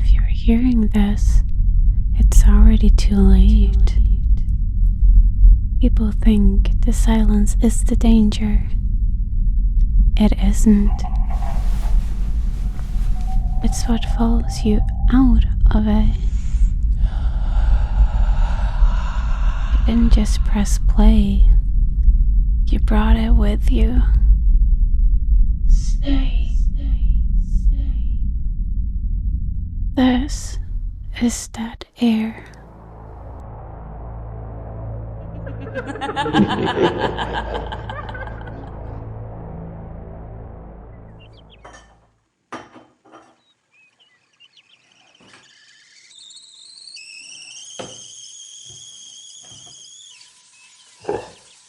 if you're hearing this, it's already too late. People think the silence is the danger. It isn't. It's what follows you out of it. You didn't just press play. You brought it with you. Stay. This is that air.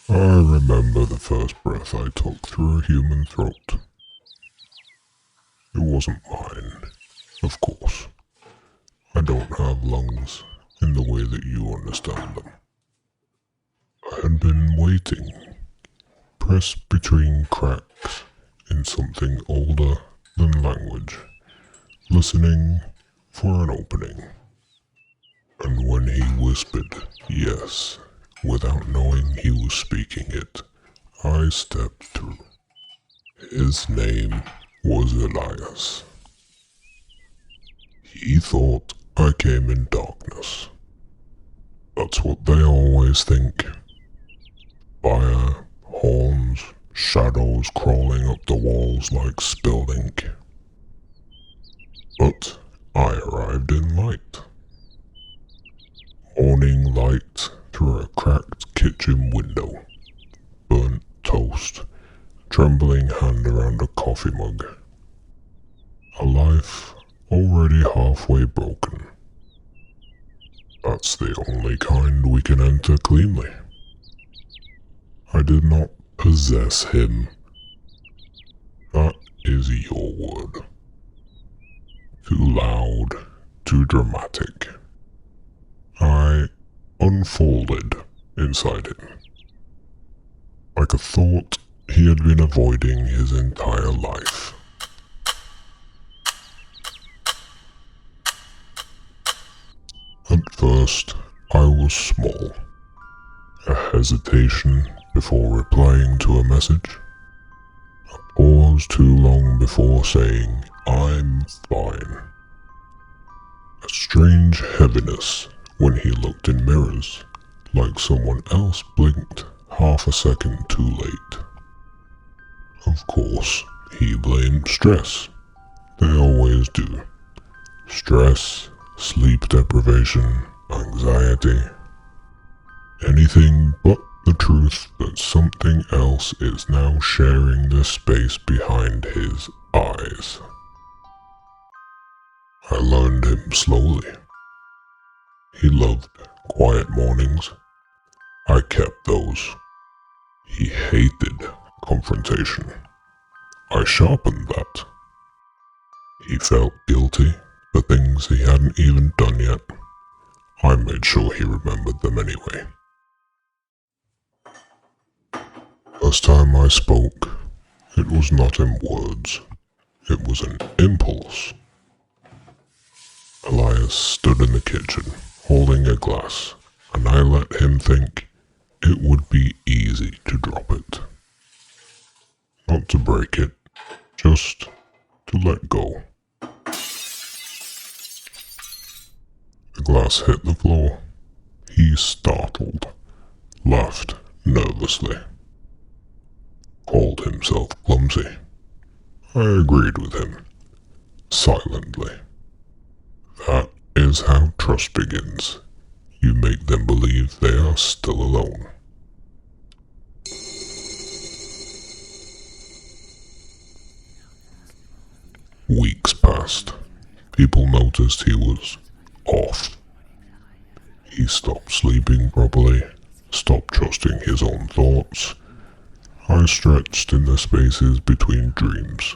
I remember the first breath I took through a human throat. It wasn't mine, of course. I don't have lungs in the way that you understand them. I had been waiting, pressed between cracks in something older than language, listening for an opening. And when he whispered yes, without knowing he was speaking it, I stepped through. His name was Elias. He thought I came in darkness. That's what they always think. Fire, horns, shadows crawling up the walls like spilled ink. But I arrived in light. Morning light through a cracked kitchen window. Burnt toast, trembling hand around a coffee mug. A life already halfway broken. That's the only kind we can enter cleanly. I did not possess him. That is your word. Too loud, too dramatic. I unfolded inside him. Like a thought he had been avoiding his entire life. At first, I was small. A hesitation before replying to a message. A pause too long before saying, "I'm fine." A strange heaviness when he looked in mirrors, like someone else blinked half a second too late. Of course, he blamed stress. They always do. Stress, sleep deprivation, anxiety. Anything but the truth that something else is now sharing the space behind his eyes. I learned him slowly. He loved quiet mornings. I kept those. He hated confrontation. I sharpened that. He felt guilty for things he hadn't even done yet. I made sure he remembered them anyway. First time I spoke, it was not in words. It was an impulse. Elias stood in the kitchen, holding a glass, and I let him think it would be easy to drop it. Not to break it, just to let go. The glass hit the floor. He startled, laughed nervously, called himself clumsy. I agreed with him, silently. That is how trust begins. You make them believe they are still alone. Weeks passed. People noticed he was off. He stopped sleeping properly, stopped trusting his own thoughts. I stretched in the spaces between dreams.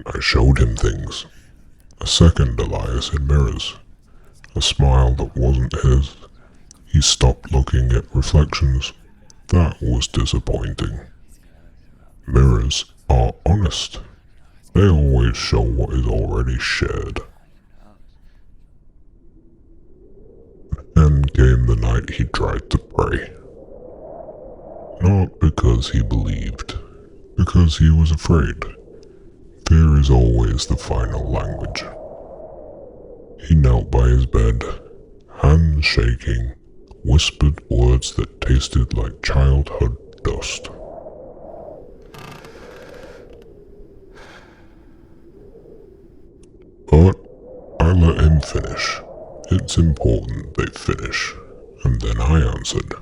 I showed him things. A second Elias in mirrors. A smile that wasn't his. He stopped looking at reflections. That was disappointing. Mirrors are honest. They always show what is already shared. night he tried to pray. Not because he believed, because he was afraid. Fear is always the final language. He knelt by his bed, hands shaking, whispered words that tasted like childhood dust. But I let him finish. It's important they finish. And then I answered,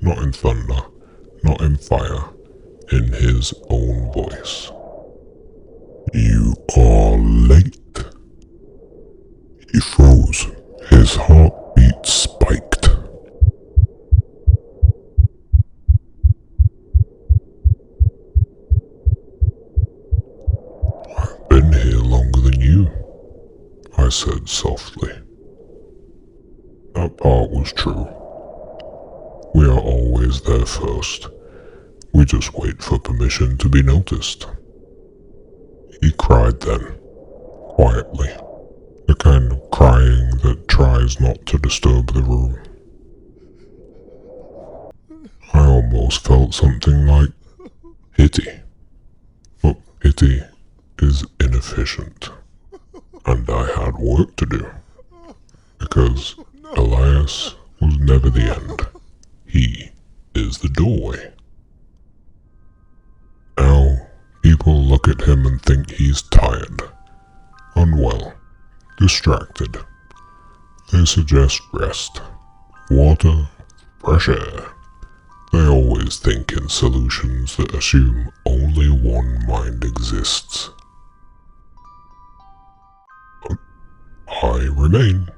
not in thunder, not in fire, in his own voice. You are late. He froze. His heartbeat spiked. I've been here longer than you, I said softly. That part was true. We are always there first. We just wait for permission to be noticed. He cried then, quietly, the kind of crying that tries not to disturb the room. I almost felt something like pity. But pity is inefficient, and I had work to do, because Elias was never the end. He is the doorway. Now, people look at him and think he's tired, unwell, distracted. They suggest rest, water, fresh air. They always think in solutions that assume only one mind exists. But I remain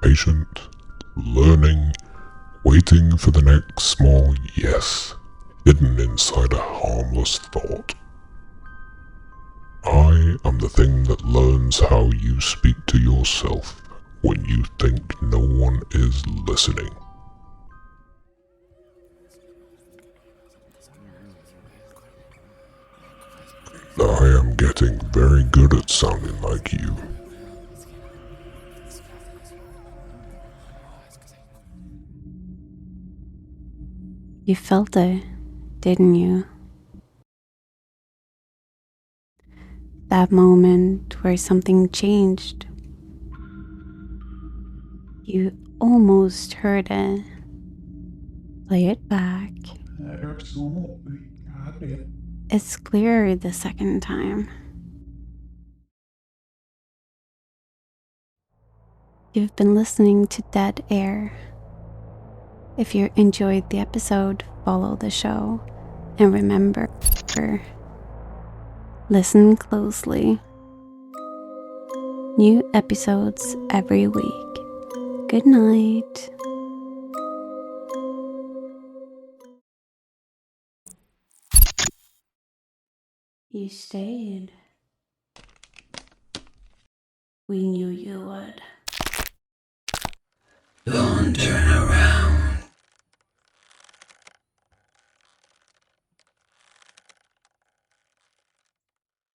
patient, learning, waiting for the next small yes, hidden inside a harmless thought. I am the thing that learns how you speak to yourself when you think no one is listening. I am getting very good at sounding like you. You felt it, didn't you? That moment where something changed. You almost heard it. Play it back. It's clearer the second time. You've been listening to Dead Air. If you enjoyed the episode, follow the show. And remember, listen closely. New episodes every week. Good night. You stayed. We knew you would. Don't turn around.